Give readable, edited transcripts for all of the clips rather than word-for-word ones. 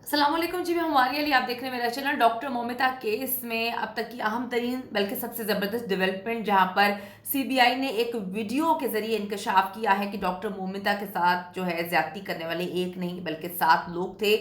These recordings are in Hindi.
अस्सलाम वालेकुम जी, मैं हमारे अली, आप देख रहे हैं मेरा चैनल। डॉक्टर मोमिता केस में अब तक की अहम तरीन बल्कि सबसे ज़बरदस्त डेवलपमेंट, जहां पर सीबीआई ने एक वीडियो के ज़रिए इंकशाफ किया है कि डॉक्टर मोमिता के साथ जो है ज़्यादती करने वाले एक नहीं बल्कि 7 लोग थे।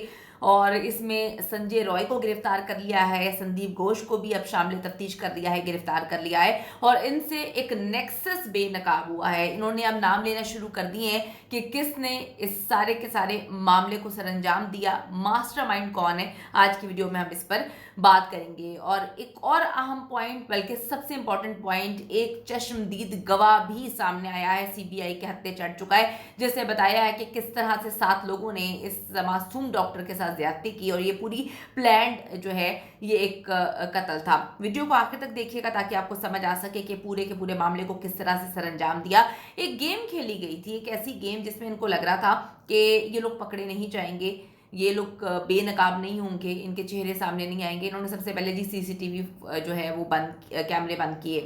और इसमें संजय रॉय को गिरफ्तार कर लिया है, संदीप घोष को भी अब शामिल तफ्तीश कर लिया है, गिरफ्तार कर लिया है और इनसे एक नेक्सस बेनकाब हुआ है। इन्होंने अब नाम लेना शुरू कर दिए हैं कि किसने इस सारे के सारे मामले को सरंजाम दिया, मास्टरमाइंड कौन है। आज की वीडियो में हम इस पर बात करेंगे। और एक और अहम पॉइंट, बल्कि सबसे इंपॉर्टेंट पॉइंट, एक चश्मदीद गवाह भी सामने आया है, सीबीआई के हत्थे चढ़ चुका है, जिससे बताया है कि किस तरह से 7 लोगों ने इस मासूम डॉक्टर के साथ ज्यादती की और ये पूरी प्लान्ड जो है ये एक कत्ल था। वीडियो को आखिर तक देखिएगा ताकि आपको समझ आ सके कि पूरे के पूरे मामले को किस तरह से सरंजाम दिया। एक गेम खेली गई थी, एक ऐसी गेम जिसमें इनको लग रहा था कि ये लोग पकड़े नहीं जाएंगे, ये लोग बेनकाब नहीं होंगे, इनके चेहरे सामने नहीं आएंगे। इन्होंने सबसे पहले जी सीसीटीवी जो है वो कैमरे बंद किए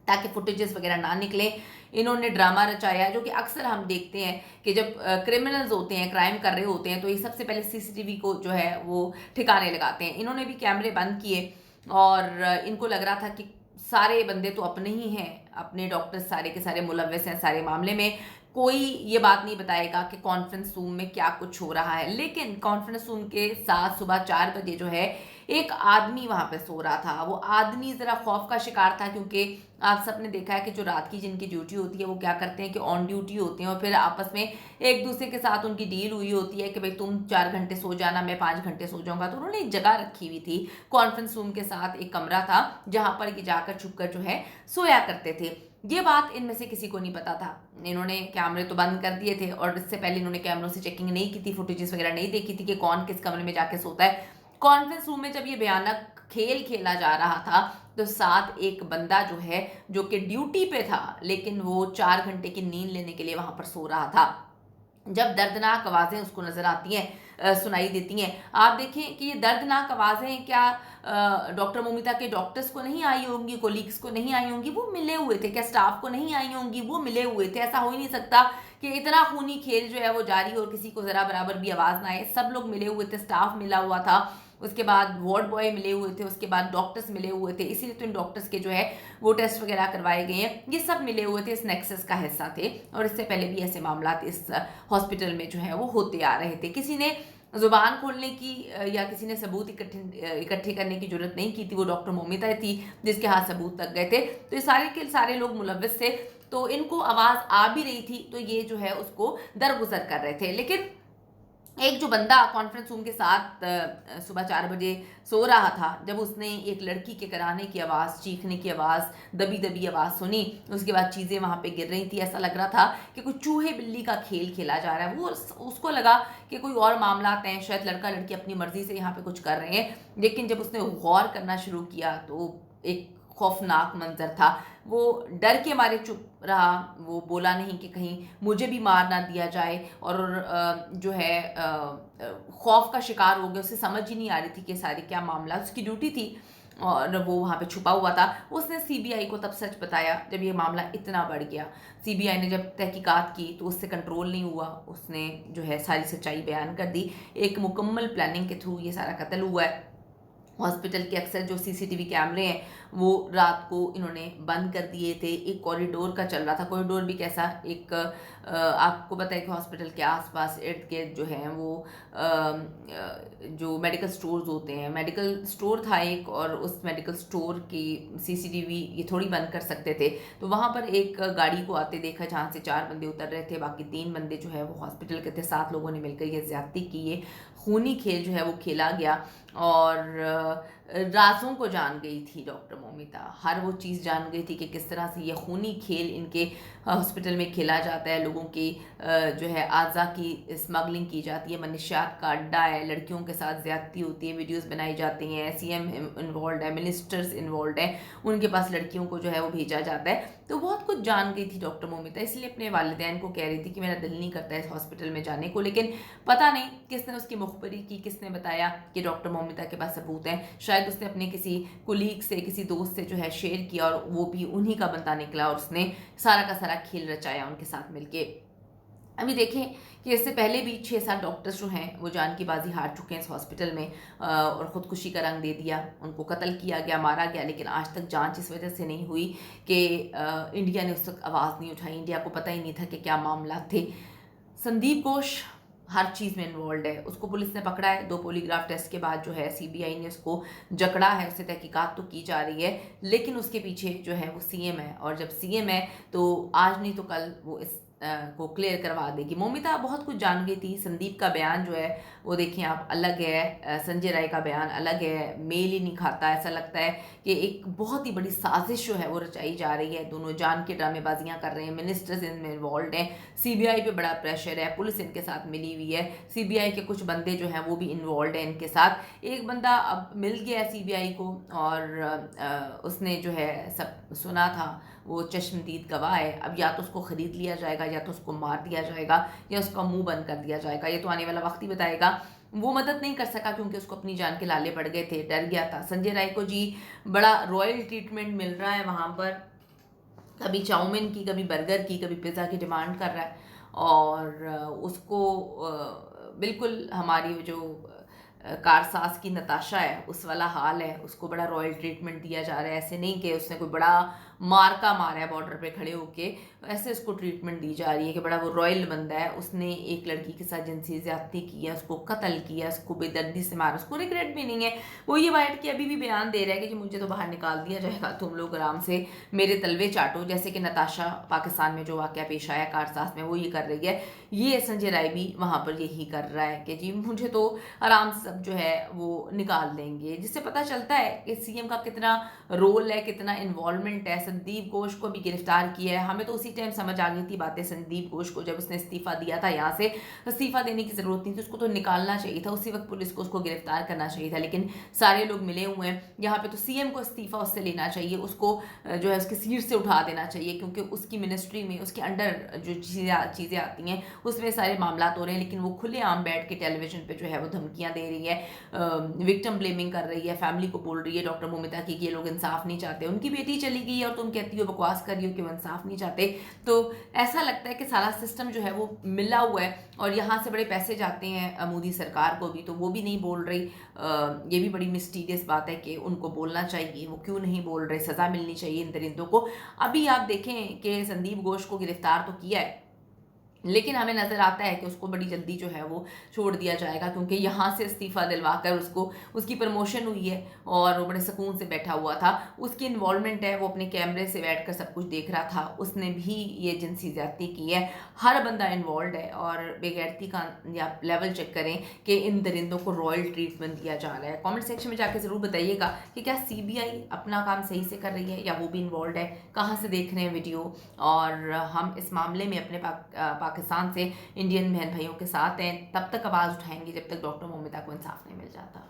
ताकि फुटेजेस वगैरह ना निकले। इन्होंने ड्रामा रचाया, जो कि अक्सर हम देखते हैं कि जब क्रिमिनल्स होते हैं, क्राइम कर रहे होते हैं, तो ये सबसे पहले सीसीटीवी को जो है वो ठिकाने लगाते हैं। इन्होंने भी कैमरे बंद किए और इनको लग रहा था कि सारे बंदे तो अपने ही हैं, अपने डॉक्टर सारे के सारे मुलव्वस हैं सारे मामले में, कोई ये बात नहीं बताएगा कि कॉन्फ्रेंस रूम में क्या कुछ हो रहा है। लेकिन कॉन्फ्रेंस रूम के साथ सुबह 4 बजे जो है एक आदमी वहां पे सो रहा था। वो आदमी जरा खौफ का शिकार था, क्योंकि आप सबने देखा है कि जो रात की जिनकी ड्यूटी होती है वो क्या करते हैं कि ऑन ड्यूटी होते हैं और फिर आपस में एक दूसरे के साथ उनकी डील हुई होती है कि भाई तुम 4 घंटे सो जाना, मैं 5 घंटे सो जाऊंगा। तो उन्होंने एक जगह रखी हुई थी, कॉन्फ्रेंस रूम के साथ एक कमरा था जहां पर ये जाकर छुपकर जो है सोया करते थे। ये बात इनमें से किसी को नहीं पता था। इन्होंने कैमरे तो बंद कर दिए थे और इससे पहले इन्होंने कैमरों से चेकिंग नहीं की थी, फुटेजेस वगैरह नहीं देखी थी कि कौन किस कमरे में जाके सोता है। कॉन्फ्रेंस रूम में जब ये भयानक खेल खेला जा रहा था तो साथ एक बंदा जो है, जो कि ड्यूटी पे था लेकिन वो 4 घंटे की नींद लेने के लिए वहां पर सो रहा था। जब दर्दनाक आवाज़ें उसको नज़र आती हैं, सुनाई देती हैं, आप देखें कि ये दर्दनाक आवाज़ें क्या डॉक्टर मोमिता के डॉक्टर्स को नहीं आई होंगी, कोलीग्स को नहीं आई होंगी, वो मिले हुए थे। क्या स्टाफ को नहीं आई होंगी, वो मिले हुए थे। ऐसा हो ही नहीं सकता कि इतना खूनी खेल जो है वो जारी हो और किसी को ज़रा बराबर भी आवाज़ ना आए। सब लोग मिले हुए थे, स्टाफ मिला हुआ था, उसके बाद वार्ड बॉय मिले हुए थे, उसके बाद डॉक्टर्स मिले हुए थे। इसीलिए तो इन डॉक्टर्स के जो है वो टेस्ट वगैरह करवाए गए हैं। ये सब मिले हुए थे, इस नेक्सस का हिस्सा थे और इससे पहले भी ऐसे मामला इस हॉस्पिटल में जो है वो होते आ रहे थे। किसी ने जुबान खोलने की या किसी ने सबूत इकट्ठे करने की जरूरत नहीं की थी। वो डॉक्टर मोमिता थी जिसके हाथ सबूत लग गए थे। तो ये सारे के सारे लोग मुलव्वस थे, तो इनको आवाज़ आ भी रही थी तो ये जो है उसको दरगुजर कर रहे थे। लेकिन एक जो बंदा कॉन्फ्रेंस रूम के साथ सुबह 4 बजे सो रहा था, जब उसने एक लड़की के कराने की आवाज़, चीखने की आवाज़, दबी दबी आवाज़ सुनी, उसके बाद चीज़ें वहाँ पे गिर रही थी। ऐसा लग रहा था कि कुछ चूहे बिल्ली का खेल खेला जा रहा है। वो उसको लगा कि कोई और मामला हैं, शायद लड़का लड़की अपनी मर्जी से यहाँ पे कुछ कर रहे हैं। लेकिन जब उसने गौर करना शुरू किया तो एक खौफनाक मंजर था। वो डर के मारे चुप रहा, वो बोला नहीं कि कहीं मुझे भी मार ना दिया जाए, और जो है खौफ का शिकार हो गया। उसे समझ ही नहीं आ रही थी कि सारी क्या मामला। उसकी ड्यूटी थी और वो वहाँ पे छुपा हुआ था। उसने सीबीआई को तब सच बताया जब ये मामला इतना बढ़ गया। सीबीआई ने जब तहकीकात की तो उससे कंट्रोल नहीं हुआ, उसने जो है सारी सच्चाई बयान कर दी। एक मुकम्मल प्लानिंग के थ्रू ये सारा कत्ल हुआ है। हॉस्पिटल के अक्सर जो सीसीटीवी कैमरे हैं वो रात को इन्होंने बंद कर दिए थे। एक कॉरिडोर का चल रहा था, कॉरिडोर भी कैसा, एक आपको पता है कि हॉस्पिटल के आसपास इर्द गिर्द जो है वो जो मेडिकल स्टोर्स होते हैं, मेडिकल स्टोर था एक, और उस मेडिकल स्टोर की सीसीटीवी ये थोड़ी बंद कर सकते थे। तो वहाँ पर एक गाड़ी को आते देखा जहाँ से 4 बंदे उतर रहे थे, बाकी 3 बंदे जो है वो हॉस्पिटल के थे। 7 लोगों ने मिलकर ये ज्यादती की, ये खूनी खेल जो है वो खेला गया। और राज़ों को जान गई थी डॉक्टर मोमिता, हर वो चीज़ जान गई थी कि किस तरह से ये खूनी खेल इनके हॉस्पिटल में खेला जाता है। लोगों की जो है आज़ा की स्मगलिंग की जाती है, मनशियात का अड्डा है, लड़कियों के साथ ज़्यादती होती है, वीडियोस बनाई जाती हैं, सीएम इन्वॉल्व है, मिनिस्टर्स इन्वॉल्व हैं, उनके पास लड़कियों को जो है वो भेजा जाता है। तो बहुत कुछ जान गई थी डॉक्टर मोमिता, इसलिए अपने वालिदैन को कह रही थी कि मेरा दिल नहीं करता इस हॉस्पिटल में जाने को। लेकिन पता नहीं किसने उसकी मुखबरी की, किसने बताया कि डॉक्टर मोमिता के पास सबूत हैं। शायद उसने अपने किसी कुलीग से, किसी दोस्त से जो है शेयर किया और वो भी उन्हीं का बंदा निकला और उसने सारा का सारा खेल रचाया उनके साथ मिलके। अभी देखें कि इससे पहले भी 6-7 डॉक्टर्स जो हैं वो जान की बाजी हार चुके हैं इस हॉस्पिटल में, और ख़ुदकुशी का रंग दे दिया, उनको कत्ल किया गया, मारा गया। लेकिन आज तक जांच इस वजह से नहीं हुई कि इंडिया ने उस वक्त आवाज़ नहीं उठाई। इंडिया को पता ही नहीं था कि क्या मामला थे। संदीप घोष हर चीज़ में इन्वॉल्व है, उसको पुलिस ने पकड़ा है। 2 पॉलीग्राफ टेस्ट के बाद जो है सीबीआई ने उसको जकड़ा है, उससे तहकीकात तो की जा रही है, लेकिन उसके पीछे जो है वो सीएम है, और जब सीएम है तो आज नहीं तो कल वो इस को क्लियर करवा देगी। मौमिता बहुत कुछ जान गई थी। संदीप का बयान जो है वो देखिए आप अलग है, संजय राय का बयान अलग है, मेल ही नहीं खाता। ऐसा लगता है कि एक बहुत ही बड़ी साजिश जो है वो रचाई जा रही है, दोनों जान के ड्रामेबाजियां कर रहे हैं, मिनिस्टर्स इनमें इन्वॉल्व हैं, सीबीआई पे बड़ा प्रेशर है, पुलिस इनके साथ मिली हुई है, सीबीआई के कुछ बंदे जो हैं वो भी इन्वॉल्व हैं इनके साथ। एक बंदा अब मिल गया सीबीआई को, और उसने जो है सब सुना था, वो चश्मदीद गवाह है। अब या तो उसको ख़रीद लिया जाएगा, या तो उसको मार दिया जाएगा, या उसका मुंह बंद कर दिया जाएगा। ये तो आने वाला वक्त ही बताएगा। वो मदद नहीं कर सका क्योंकि उसको अपनी जान के लाले पड़ गए थे, डर गया था। संजय राय को जी बड़ा रॉयल ट्रीटमेंट मिल रहा है वहाँ पर, कभी चाउमीन की, कभी बर्गर की, कभी पिज़्ज़ा की डिमांड कर रहा है, और उसको बिल्कुल हमारी जो कारसाज की नताशा है उस वाला हाल है, उसको बड़ा रॉयल ट्रीटमेंट दिया जा रहा है। ऐसे नहीं कि उसने कोई बड़ा मार्का मारा है बॉर्डर पे खड़े होके, ऐसे उसको ट्रीटमेंट दी जा रही है कि बड़ा वो रॉयल बंदा है, उसने एक लड़की के साथ जिनसी ज़्यादती की है, उसको कत्ल किया, उसको बेदर्दी से मारा, उसको रिग्रेट भी नहीं है। वो ये बैठ के अभी भी बयान दे रहा है कि मुझे तो बाहर निकाल दिया जाएगा, तुम लोग आराम से मेरे तलवे चाटो, जैसे कि नताशा पाकिस्तान में जो वाक़या पेश आया कारसाज में वो ये कर रही है। ये संजय राय भी वहाँ पर यही कर रहा है कि जी मुझे तो आराम से सब जो है वो निकाल देंगे, जिससे पता चलता है कि सीएम का कितना रोल है, कितना इन्वॉल्वमेंट है। संदीप घोष को भी गिरफ्तार किया है। हमें तो उसी टाइम समझ आ गई थी बातें संदीप घोष को, जब उसने इस्तीफा दिया था। यहाँ से इस्तीफा देने की ज़रूरत नहीं थी, उसको तो निकालना चाहिए था, उसी वक्त पुलिस को उसको गिरफ्तार करना चाहिए था। लेकिन सारे लोग मिले हुए हैं यहाँ पे, तो सीएम को इस्तीफा उससे लेना चाहिए, उसको जो है उसकी सीट से उठा देना चाहिए, क्योंकि उसकी मिनिस्ट्री में उसके अंडर जो चीज़ें आती हैं उसमें सारे मामला हो रहे हैं। लेकिन वो खुलेआम बैठ के टेलीविजन पे जो है वो धमकियाँ दे रही है, विक्टिम ब्लेमिंग कर रही है, फैमिली को बोल रही है डॉक्टर मोमिता की कि ये लोग इंसाफ नहीं चाहते, उनकी बेटी चली गई है और तुम कहती हो, बकवास कर रही हो कि वो इंसाफ नहीं चाहते। तो ऐसा लगता है कि सारा सिस्टम जो है वो मिला हुआ है, और यहाँ से बड़े पैसे जाते हैं मोदी सरकार को भी, तो वो भी नहीं बोल रही। ये भी बड़ी मिस्टीरियस बात है कि उनको बोलना चाहिए, वो क्यों नहीं बोल रहे, सज़ा मिलनी चाहिए इन दरिंदों को। अभी आप देखें कि संदीप घोष को गिरफ्तार तो किया है, लेकिन हमें नज़र आता है कि उसको बड़ी जल्दी जो है वो छोड़ दिया जाएगा, क्योंकि यहाँ से इस्तीफ़ा दिलवाकर उसको उसकी प्रमोशन हुई है और वो बड़े सुकून से बैठा हुआ था। उसकी इन्वॉल्वमेंट है, वो अपने कैमरे से बैठकर सब कुछ देख रहा था, उसने भी ये जिनसी ज़्यादती की है। हर बंदा इन्वॉल्व है, और बेगैरती का या लेवल चेक करें कि इन दरिंदों को रॉयल ट्रीटमेंट दिया जा रहा है। कॉमेंट सेक्शन में जाकर ज़रूर बताइएगा कि क्या सीबीआई अपना काम सही से कर रही है या वो भी इन्वॉल्व है, कहाँ से देख रहे हैं वीडियो। और हम इस मामले में अपने पाकिस्तान से इंडियन बहन भाइयों के साथ हैं, तब तक आवाज़ उठाएंगे जब तक डॉक्टर मोमिता को इंसाफ नहीं मिल जाता।